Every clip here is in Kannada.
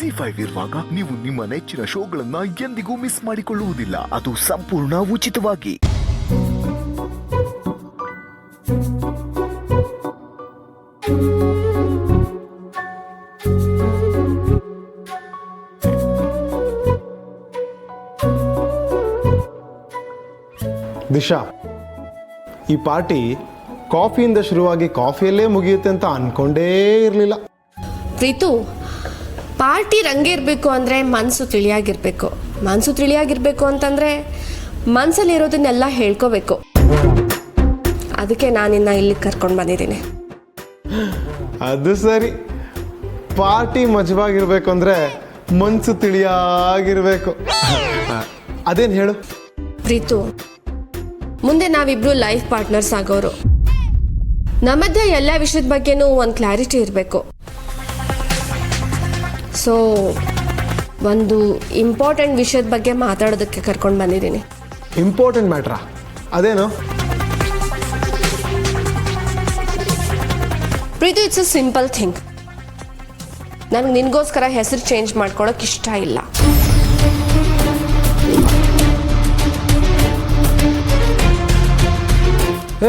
ZEE5 ಇರುವಾಗ ನೀವು ನಿಮ್ಮ ನೆಚ್ಚಿನ ಶೋಗಳನ್ನ ಎಂದಿಗೂ ಮಿಸ್ ಮಾಡಿಕೊಳ್ಳುವುದಿಲ್ಲ. ಅದು ಸಂಪೂರ್ಣ ಉಚಿತವಾಗಿ. ದಿಶಾ, ಈ ಪಾರ್ಟಿ ಕಾಫಿಯಿಂದ ಶುರುವಾಗಿ ಕಾಫಿಯಲ್ಲೇ ಮುಗಿಯುತ್ತೆ ಅಂತ ಅನ್ಕೊಂಡೇ ಇರಲಿಲ್ಲ. ಪ್ರೀತು, ಪಾರ್ಟಿ ರಂಗೇರಬೇಕು ಅಂದರೆ ಮನಸ್ಸು ತಿಳಿಯಾಗಿರಬೇಕು. ಮನಸ್ಸು ತಿಳಿಯಾಗಿರಬೇಕು ಅಂತಂದರೆ ಮನಸ್ಸಲ್ಲಿರೋದನ್ನೆಲ್ಲ ಹೇಳ್ಕೋಬೇಕು. ಅದಕ್ಕೆ ನಾನಿನ್ನ ಇಲ್ಲಿಗೆ ಕರ್ಕೊಂಡು ಬಂದಿದ್ದೀನಿ. ಅದು ಸರಿ, ಪಾರ್ಟಿ ಮಜವಾಗಿರ್ಬೇಕು ಅಂದರೆ ಮನಸ್ಸು ತಿಳಿಯಾಗಿರಬೇಕು. ಅದೇನು ಹೇಳು. ಪ್ರೀತು, ಮುಂದೆ ನಾವಿಬ್ರು ಲೈಫ್ ಪಾರ್ಟ್ನರ್ಸ್ ಆಗೋರು. ನಮ್ಮ ಮಧ್ಯೆ ಎಲ್ಲ ವಿಷಯದ ಬಗ್ಗೆನೂ ಒಂದು ಕ್ಲಾರಿಟಿ ಇರಬೇಕು. ಸೊ ಒಂದು ಇಂಪಾರ್ಟೆಂಟ್ ವಿಷಯದ ಬಗ್ಗೆ ಮಾತಾಡೋದಕ್ಕೆ ಕರ್ಕೊಂಡು ಬಂದಿದ್ದೀನಿ. ಇಂಪಾರ್ಟೆಂಟ್ ಮ್ಯಾಟ್ರಾ? ಅದೇನು? Preethu, it's a simple thing. ನನಗೆ ನಿನಗೋಸ್ಕರ ಹೆಸರು ಚೇಂಜ್ ಮಾಡ್ಕೊಳಕ್ಕೆ ಇಷ್ಟ ಇಲ್ಲ.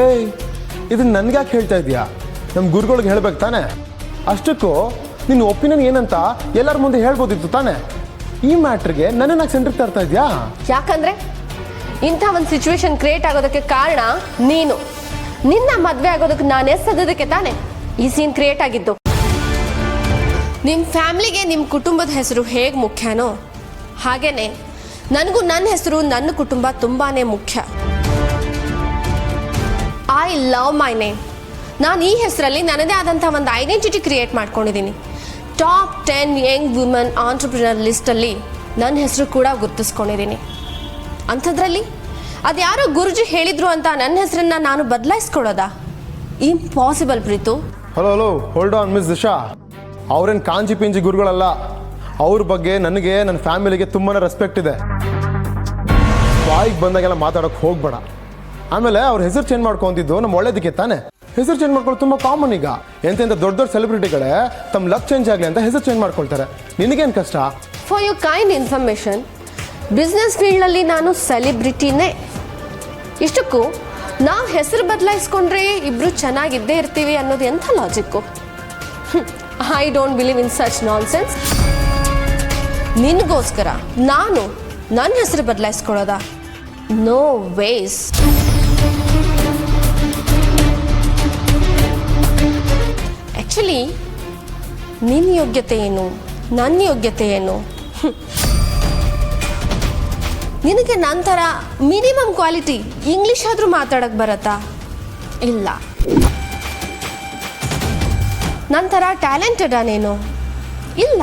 ಏಯ್, ಇದನ್ನ ನನ್ಗೆ ಯಾಕೆ ಹೇಳ್ತಾ ಇದೀಯಾ? ನಮ್ಮ ಗುರುಗಳಿಗೆ ಹೇಳ್ಬೇಕು ತಾನೆ. ಅಷ್ಟಕ್ಕೂ ನಿನ್ನ ಒಪಿನಿಯನ್ ಏನಂತ ಎಲ್ಲರ ಮುಂದೆ ಹೇಳ್ಬೋದಿತ್ತು ತಾನೆ. ಈ ಮ್ಯಾಟ್ರಿಗೆ ನನ್ನನ್ನು ಸೆಂಟ್ರಿಗೆ ತರ್ತಾ ಇದೆಯಾ? ಯಾಕಂದ್ರೆ ಇಂಥ ಒಂದು ಸಿಚುವೇಶನ್ ಕ್ರಿಯೇಟ್ ಆಗೋದಕ್ಕೆ ಕಾರಣ ನೀನು. ನಿನ್ನ ಮದುವೆ ಆಗೋದಕ್ಕೆ ನಾನು ಎಸ್ಸೋದಕ್ಕೆ ತಾನೆ ಈ ಸೀನ್ ಕ್ರಿಯೇಟ್ ಆಗಿದ್ದು. ನಿಮ್ಮ ಫ್ಯಾಮಿಲಿಗೆ ನಿಮ್ಮ ಕುಟುಂಬದ ಹೆಸರು ಹೇಗೆ ಮುಖ್ಯನೋ ಹಾಗೇನೆ ನನಗೂ ನನ್ನ ಹೆಸರು, ನನ್ನ ಕುಟುಂಬ ತುಂಬಾನೇ ಮುಖ್ಯ. I love my name. ನಾನು ಈ ಹೆಸರಲ್ಲಿ ನನ್ನದೇ ಆದಂಥ ಒಂದು ಐಡೆಂಟಿಟಿ ಕ್ರಿಯೇಟ್ ಮಾಡ್ಕೊಂಡಿದ್ದೀನಿ. ಟಾಪ್ 10 ಯಂಗ್ ವುಮೆನ್ ಆಂಟ್ರಪ್ರಿನರ್ ಲಿಸ್ಟಲ್ಲಿ ನನ್ನ ಹೆಸರು ಕೂಡ ಗುರುತಿಸ್ಕೊಂಡಿದ್ದೀನಿ. ಅಂಥದ್ರಲ್ಲಿ ಅದ್ಯಾರೋ ಗುರುಜಿ ಹೇಳಿದ್ರು ಅಂತ ನನ್ನ ಹೆಸರನ್ನ ನಾನು ಬದಲಾಯಿಸ್ಕೊಳ್ಳೋದಾ? Impossible Preethu. Hello, hold on miss Disha. ಅವ್ರೇನು ಕಾಂಜಿ ಪಿಂಜಿ ಗುರುಗಳಲ್ಲ. ಅವ್ರ ಬಗ್ಗೆ ನನಗೆ, ನನ್ನ ಫ್ಯಾಮಿಲಿಗೆ ತುಂಬಾ ರೆಸ್ಪೆಕ್ಟ್ ಇದೆ. ಬಾಯಿಗೆ ಬಂದಾಗೆಲ್ಲ ಮಾತಾಡೋಕೆ ಹೋಗ್ಬೇಡ. ಆಮೇಲೆ ಅವ್ರ ಹೆಸರು ಚೇಂಜ್ ಮಾಡ್ಕೊಂತಿದ್ದು ನಮ್ಮ ಒಳ್ಳೇದಕ್ಕೆ ತಾನೆ. ಹೆಸರು ಚೇಂಜ್ ಮಾಡ್ಕೊಳ್ಳೋದು ತುಂಬ ಕಾಮನ್. ಈಗ ಎಂತೆಂಥ ದೊಡ್ಡ ದೊಡ್ಡ ಸೆಲೆಬ್ರಿಟಿಗಳೇ ತಮ್ಮ ಲಕ್ ಚೇಂಜ್ ಆಗಲಿ ಅಂತ ಹೆಸರು ಚೇಂಜ್ ಮಾಡ್ಕೊಳ್ತಾರೆ. ನಿನಗೇನು ಕಷ್ಟ? For your kind information, business ಫೀಲ್ಡಲ್ಲಿ ನಾನು ಸೆಲೆಬ್ರಿಟಿನೇ. ಇಷ್ಟಕ್ಕೂ ನಾವು ಹೆಸರು ಬದಲಾಯಿಸ್ಕೊಂಡ್ರೆ ಇಬ್ಬರು ಚೆನ್ನಾಗಿದ್ದೇ ಇರ್ತೀವಿ ಅನ್ನೋದು ಎಂಥ logic? I don't believe in such non sense. ನಿನಗೋಸ್ಕರ ನಾನು ನನ್ನ ಹೆಸರು ಬದಲಾಯಿಸ್ಕೊಳ್ಳೋದಾ? No ways. ಆ್ಯಕ್ಚುಲಿ ನಿನ್ನ ಯೋಗ್ಯತೆ ಏನು, ನನ್ನ ಯೋಗ್ಯತೆ ಏನು? ನಿನಗೆ ನನ್ನ ಥರ ಮಿನಿಮಮ್ ಕ್ವಾಲಿಟಿ ಇಂಗ್ಲೀಷ್ ಆದರೂ ಮಾತಾಡೋಕ್ಕೆ ಬರತ್ತಾ? ಇಲ್ಲ. ನನ್ನ ಥರ ಟ್ಯಾಲೆಂಟೆಡಾ ನೀನು? ಇಲ್ಲ.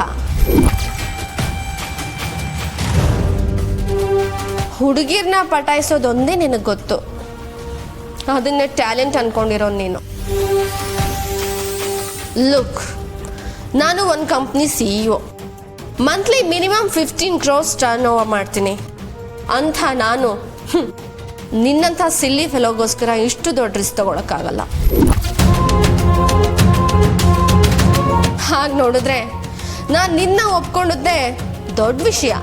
ಹುಡುಗಿರ್ನ ಪಟಾಯಿಸೋದೊಂದೇ ನಿನಗೆ ಗೊತ್ತು. ಅದನ್ನೇ ಟ್ಯಾಲೆಂಟ್ ಅನ್ಕೊಂಡಿರೋ ನೀನು. ಲುಕ್, ನಾನು ಒಂದು company CEO. Monthly minimum 15 crores turn over ಮಾಡ್ತೀನಿ. ಅಂಥ ನಾನು ನಿನ್ನಂಥ ಸಿಲ್ಲಿ ಫೆಲೋಗೋಸ್ಕರ ಇಷ್ಟು ದೊಡ್ಡ ರಿಸ್ಕ್ ತಗೊಳಕ್ಕಾಗಲ್ಲ. ಹಾಗೆ ನೋಡಿದ್ರೆ ನಾನು ನಿನ್ನ ಒಪ್ಕೊಂಡದ್ದೇ ದೊಡ್ಡ ವಿಷಯ.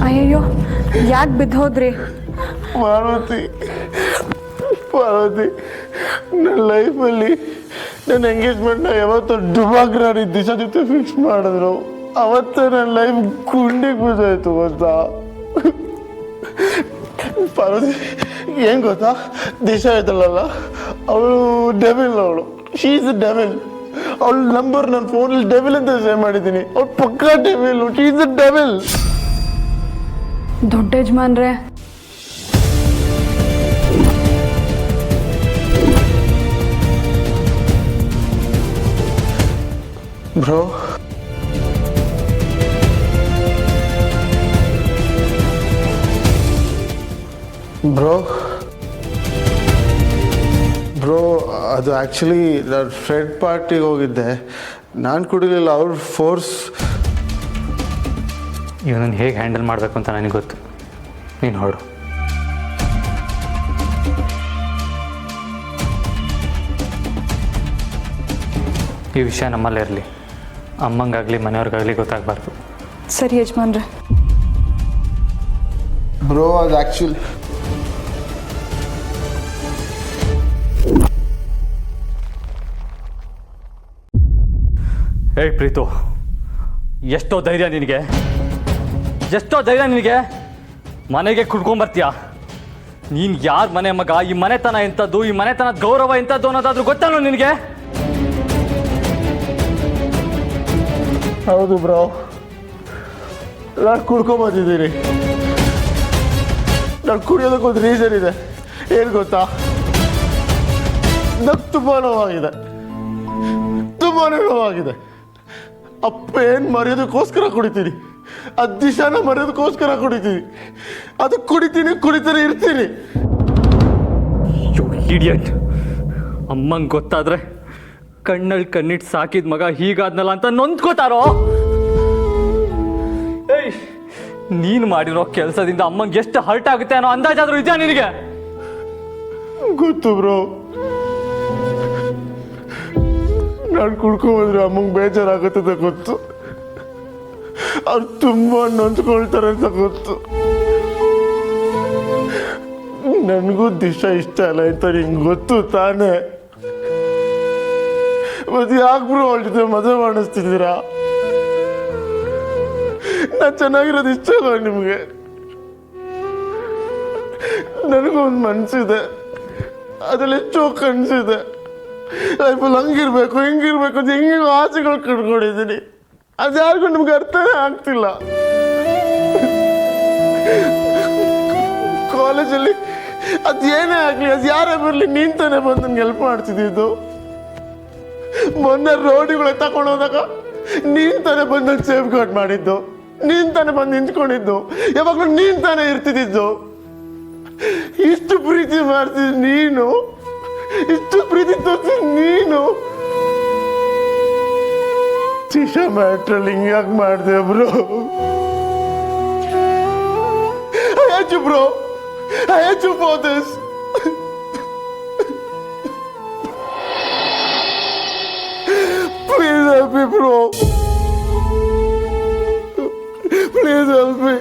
ಅಯ್ಯಯ್ಯೋ, ಯಾಕೆ ಬಿದ್ದೋದ್ರಿ? ಪಾರ್ವತಿ, ನನ್ನ ಲೈಫಲ್ಲಿ ನನ್ನ ಎಂಗೇಜ್ಮೆಂಟ್ನ ಯಾವತ್ತೋ ಡುಬಾಗ್ರಾರಿ ದಿಶಾ ಜೊತೆ ಫಿಕ್ಸ್ ಮಾಡಿದ್ರು. ಅವತ್ತೇ ನನ್ನ ಲೈಫ್ ಗುಂಡಿಗೆ ಬಿದ್ದಾಯ್ತು ಗೊತ್ತಾ. ಪಾರ್ವತಿ, ಏನು ಗೊತ್ತಾ, ದಿಶಾ ಇದ್ದಲ್ಲ, ಅವಳು ಡೆವಿಲ್. ಅವಳು ಶೀ ಇಸ್ ಅ ಡೆವಿಲ್. ಅವಳ ನಂಬರ್ ನನ್ನ ಫೋನಲ್ಲಿ ಡೆವಿಲ್ ಅಂತ ಸೇವ್ ಮಾಡಿದ್ದೀನಿ. ಅವಳು ಪಕ್ಕಾ devil. She is a devil. ದೊಡ್ಡ ಯಜಮಾನ್ರೆ, ಬ್ರೋ, ಅದು ಆ್ಯಕ್ಚುಲಿ ನಾನು ಫ್ರೆಂಡ್ ಪಾರ್ಟಿಗೆ ಹೋಗಿದ್ದೆ. ನಾನು ಕುಡಿಲಿಲ್ಲ, ಅವ್ರ ಫೋರ್ಸ್. ಇವನನ್ನು ಹೇಗೆ ಹ್ಯಾಂಡಲ್ ಮಾಡಬೇಕು ಅಂತ ನನಗೆ ಗೊತ್ತು. ನೀನು ಹೊರಡು. ಈ ವಿಷಯ ನಮ್ಮಲ್ಲೇ ಇರಲಿ, ಅಮ್ಮಂಗಾಗಲಿ ಮನೆಯವ್ರಿಗಾಗಲಿ ಗೊತ್ತಾಗಬಾರ್ದು. ಸರಿ ಯಜಮಾನ್ರೆ. ಬ್ರೋ ಅದು ಆ್ಯಕ್ಚುಲಿ ಏಯ್ ಪ್ರೀತು, ಎಷ್ಟೋ ಧೈರ್ಯ ನಿನಗೆ, ಎಷ್ಟೋ ಧೈರ್ಯ ನಿನಗೆ, ಮನೆಗೆ ಕುಡ್ಕೊಂಬರ್ತೀಯ. ನೀನು ಯಾರ ಮನೆ ಮಗ, ಈ ಮನೆತನ ಎಂಥದ್ದು, ಈ ಮನೆತನದ ಗೌರವ ಎಂಥದ್ದು ಅನ್ನೋದಾದ್ರೂ ಗೊತ್ತಲ್ಲ ನಿನಗೆ? ಹೌದು ಬ್ರೋ, ನಾನು ಕುಡ್ಕೊಂಬಂದಿದ್ದೀನಿ. ನಾನು ಕುಡಿಯೋದಕ್ಕೊಂದು ರೀಸನ್ ಇದೆ, ಏನು ಗೊತ್ತಾ? ನಂಗೆ ತುಂಬ ನೋವಾಗಿದೆ, ತುಂಬಾ ನೋವಾಗಿದೆ. ಅಪ್ಪ ಏನು ಮರೆಯೋದಕ್ಕೋಸ್ಕರ ಕುಡಿತೀನಿ, ಅದು ದಿಶಾನ ಮರೆಯೋದಕ್ಕೋಸ್ಕರ ಕುಡಿತೀನಿ. ಅದು ಕುಡಿತಾನೆ ಇರ್ತೀನಿ. ಇಡಿಯಟ್, ಅಮ್ಮಂಗೆ ಗೊತ್ತಾದ್ರೆ ಕಣ್ಣಲ್ಲಿ ಕಣ್ಣಿಟ್ಟು ಸಾಕಿದ ಮಗ ಹೀಗಾದ್ನಲ್ಲ ಅಂತ ನೊಂದ್ಕೋತಾರೋ? ಏಯ್, ನೀನು ಮಾಡಿರೋ ಕೆಲಸದಿಂದ ಅಮ್ಮಂಗೆ ಎಷ್ಟು ಹರ್ಟ್ ಆಗುತ್ತೆ ಅನ್ನೋ ಅಂದಾಜಾದ್ರೂ ಇದೆಯಾ ನಿನಗೆ? ಗೊತ್ತು ಬ್ರೋ, ನಾನು ಕುಡ್ಕೊಂಡ್ರೆ ಅಮ್ಮಂಗೆ ಬೇಜಾರಾಗುತ್ತೆ ಗೊತ್ತು. ಅವ್ರು ತುಂಬ ನೊಂದ್ಕೊಳ್ತಾರೆ ಅಂತ ಗೊತ್ತು. ನನಗೂ ದಿಶಾ ಇಷ್ಟ ಅಲ್ಲ ಅಂತ ನಿಂಗೆ ಗೊತ್ತು ತಾನೇ. ಮತ್ತೆ ಯಾಕೆ ಬ್ರೋ ಅವಳ ಜೊತೆ ಮದುವೆ ಮಾಡಿಸ್ತಿದ್ದೀರಾ? ನಾನು ಚೆನ್ನಾಗಿರೋದು ಇಷ್ಟ ಅಲ್ಲ ನಿಮಗೆ? ನನಗೊಂದು ಮನಸ್ಸಿದೆ, ಅದರಲ್ಲಿ ಎಷ್ಟೋ ಕನಸಿದೆ. ಲೈಫಲ್ಲಿ ಹಂಗಿರ್ಬೇಕು ಹಿಂಗಿರ್ಬೇಕು ಅಂತ ಹೆಂಗೆ ಆಸೆಗಳು ಕಟ್ಕೊಂಡಿದ್ದೀನಿ. ಅದು ಯಾರಿಗೂ ನಿಮ್ಗೆ ಅರ್ಥನೇ ಆಗ್ತಿಲ್ಲ. ಕಾಲೇಜಲ್ಲಿ ಅದು ಏನೇ ಆಗಲಿ, ಅದು ಯಾರೇ ಬರಲಿ, ನೀನು ತಾನೇ ಬಂದು ನನಗೆ ಹೆಲ್ಪ್ ಮಾಡ್ತಿದ್ದಿದ್ದು. ಮೊನ್ನೆ ರೋಡಿಗಳು ತಗೊಂಡು ಹೋದಾಗ ನೀನು ತಾನೇ ಬಂದು ನನ್ನ ಸೇಫ್ ಗಾರ್ಡ್ ಮಾಡಿದ್ದು, ನೀನು ತಾನೇ ಬಂದು ನಿಂತ್ಕೊಂಡಿದ್ದು, ಯಾವಾಗಲೂ ನೀನು ತಾನೇ ಇರ್ತಿದ್ದು. ಇಷ್ಟು ಪ್ರೀತಿ ಮಾಡ್ತಿದ್ದು ನೀನು, ಇಷ್ಟು ಪ್ರೀತಿ ತೋರಿಸಿದ ನೀನು. ಶಿಶಾ ಮ್ಯಾಟ್ರಲ್ಲಿ ಹಿಂಗ್ಯಾಕೆ ಮಾಡಿದೆ bro? I hate you bro, I hate you for this. Please help me bro, please help me,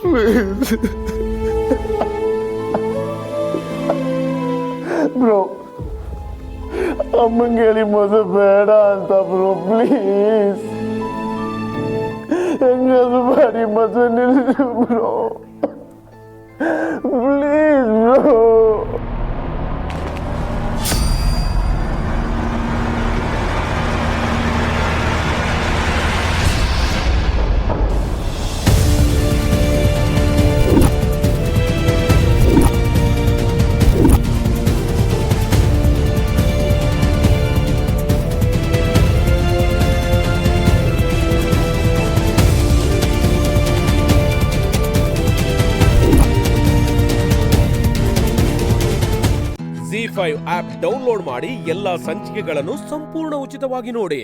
please. Bro, ಅಮ್ಮಂಗೆ ಹೇಳಿ ಮದುವೆ ಬೇಡ ಅಂತ ಬ್ರೋ, ಪ್ಲೀಸ್. ಹೆಂಗಾದ್ರು ಮಾಡಿ ಮದುವೆ ನಿಲ್ಲಿಸಿ bro, please bro. ZEE5 app download ಮಾಡಿ ಎಲ್ಲಾ ಸಂಚಿಕೆಗಳನ್ನು ಸಂಪೂರ್ಣ ಉಚಿತವಾಗಿ ನೋಡಿ.